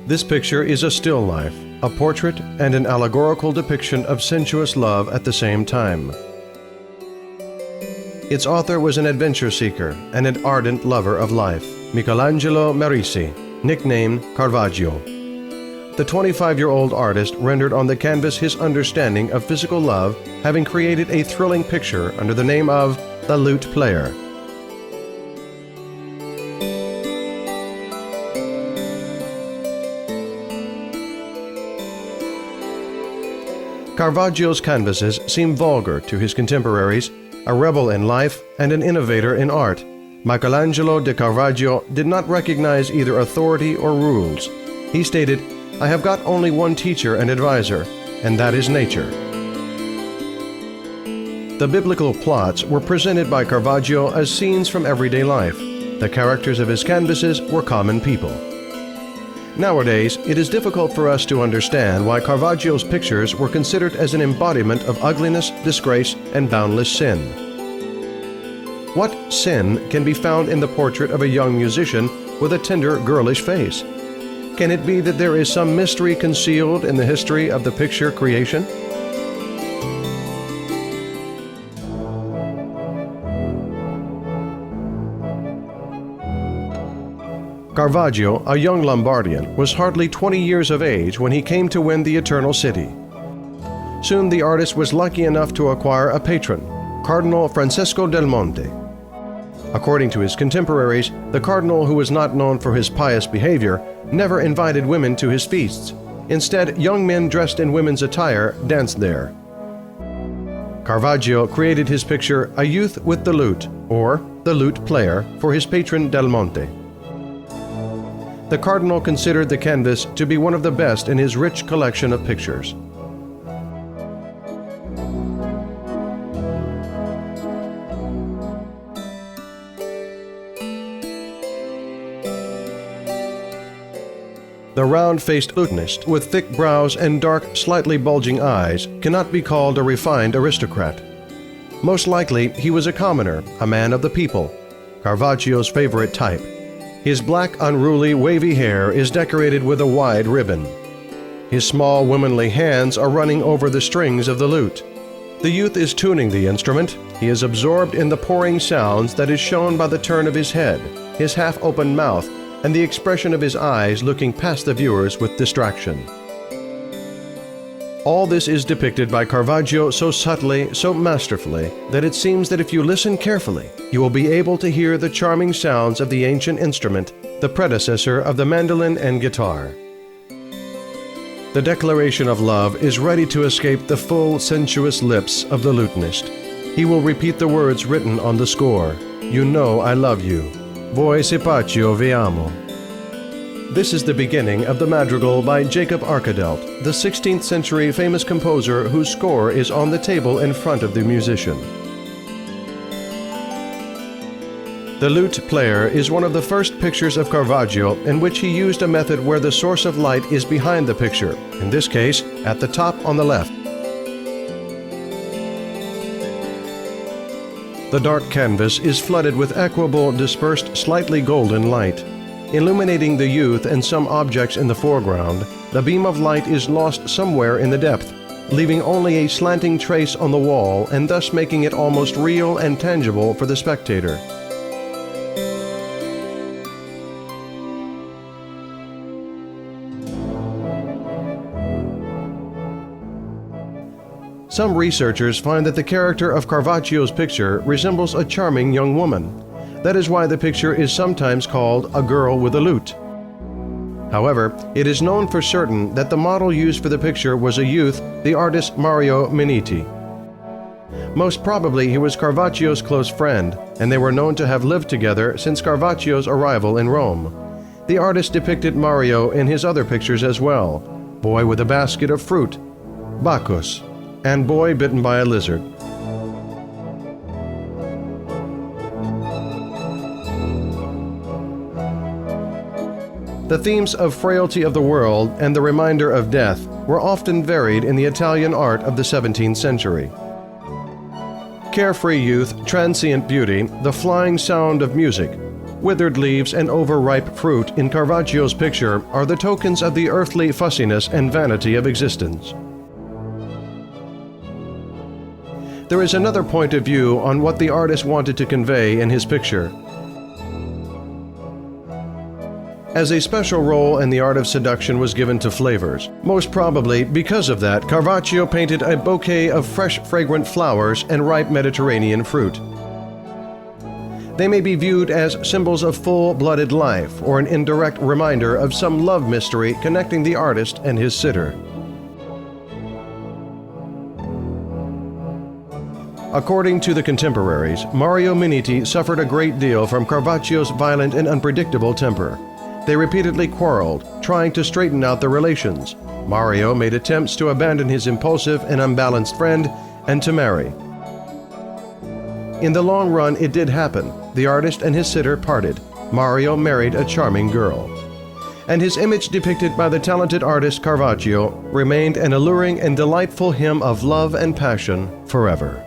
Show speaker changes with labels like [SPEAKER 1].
[SPEAKER 1] This picture is a still life, a portrait and an allegorical depiction of sensuous love at the same time. Its author was an adventure seeker and an ardent lover of life, Michelangelo Merisi, nicknamed Caravaggio. The 25-year-old artist rendered on the canvas his understanding of physical love, having created a thrilling picture under the name of the Lute Player. Caravaggio's canvases seem vulgar to his contemporaries. A rebel in life and an innovator in art, Michelangelo de Caravaggio did not recognize either authority or rules. He stated, "I have got only one teacher and advisor, and that is nature." The biblical plots were presented by Caravaggio as scenes from everyday life. The characters of his canvases were common people. Nowadays, it is difficult for us to understand why Caravaggio's pictures were considered as an embodiment of ugliness, disgrace, and boundless sin. What sin can be found in the portrait of a young musician with a tender, girlish face? Can it be that there is some mystery concealed in the history of the picture creation? Caravaggio, a young Lombardian, was hardly 20 years of age when he came to win the Eternal City. Soon the artist was lucky enough to acquire a patron, Cardinal Francesco del Monte. According to his contemporaries, the cardinal, who was not known for his pious behavior, never invited women to his feasts. Instead, young men dressed in women's attire danced there. Caravaggio created his picture A Youth with the Lute, or the Lute Player, for his patron Del Monte. The cardinal considered the canvas to be one of the best in his rich collection of pictures. The round-faced lutenist with thick brows and dark, slightly bulging eyes cannot be called a refined aristocrat. Most likely, he was a commoner, a man of the people, Caravaggio's favorite type. His black, unruly, wavy hair is decorated with a wide ribbon. His small, womanly hands are running over the strings of the lute. The youth is tuning the instrument. He is absorbed in the pouring sounds that is shown by the turn of his head, his half-open mouth, and the expression of his eyes looking past the viewers with distraction. All this is depicted by Caravaggio so subtly, so masterfully, that it seems that if you listen carefully, you will be able to hear the charming sounds of the ancient instrument, the predecessor of the mandolin and guitar. The declaration of love is ready to escape the full, sensuous lips of the lutenist. He will repeat the words written on the score, "You know I love you. Voi sapaccio vi amo." This is the beginning of the madrigal by Jacob Arcadelt, the 16th century famous composer whose score is on the table in front of the musician. The Lute Player is one of the first pictures of Caravaggio in which he used a method where the source of light is behind the picture, in this case, at the top on the left. The dark canvas is flooded with equable, dispersed, slightly golden light. Illuminating the youth and some objects in the foreground, the beam of light is lost somewhere in the depth, leaving only a slanting trace on the wall and thus making it almost real and tangible for the spectator. Some researchers find that the character of Caravaggio's picture resembles a charming young woman. That is why the picture is sometimes called A Girl with a Lute. However, it is known for certain that the model used for the picture was a youth, the artist Mario Minetti. Most probably he was Caravaggio's close friend, and they were known to have lived together since Caravaggio's arrival in Rome. The artist depicted Mario in his other pictures as well, Boy with a Basket of Fruit, Bacchus, and Boy Bitten by a Lizard. The themes of frailty of the world and the reminder of death were often varied in the Italian art of the 17th century. Carefree youth, transient beauty, the flying sound of music, Withered leaves and overripe fruit in Caravaggio's picture are the tokens of the earthly fussiness and vanity of existence. There is another point of view on what the artist wanted to convey in his picture. As a special role in the art of seduction was given to flavors. Most probably because of that, Caravaggio painted a bouquet of fresh, fragrant flowers and ripe Mediterranean fruit. They may be viewed as symbols of full-blooded life or an indirect reminder of some love mystery connecting the artist and his sitter. According to the contemporaries, Mario Minetti suffered a great deal from Caravaggio's violent and unpredictable temper. They repeatedly quarreled, trying to straighten out their relations. Mario made attempts to abandon his impulsive and unbalanced friend and to marry. In the long run, it did happen. The artist and his sitter parted. Mario married a charming girl. And his image depicted by the talented artist Caravaggio remained an alluring and delightful hymn of love and passion forever.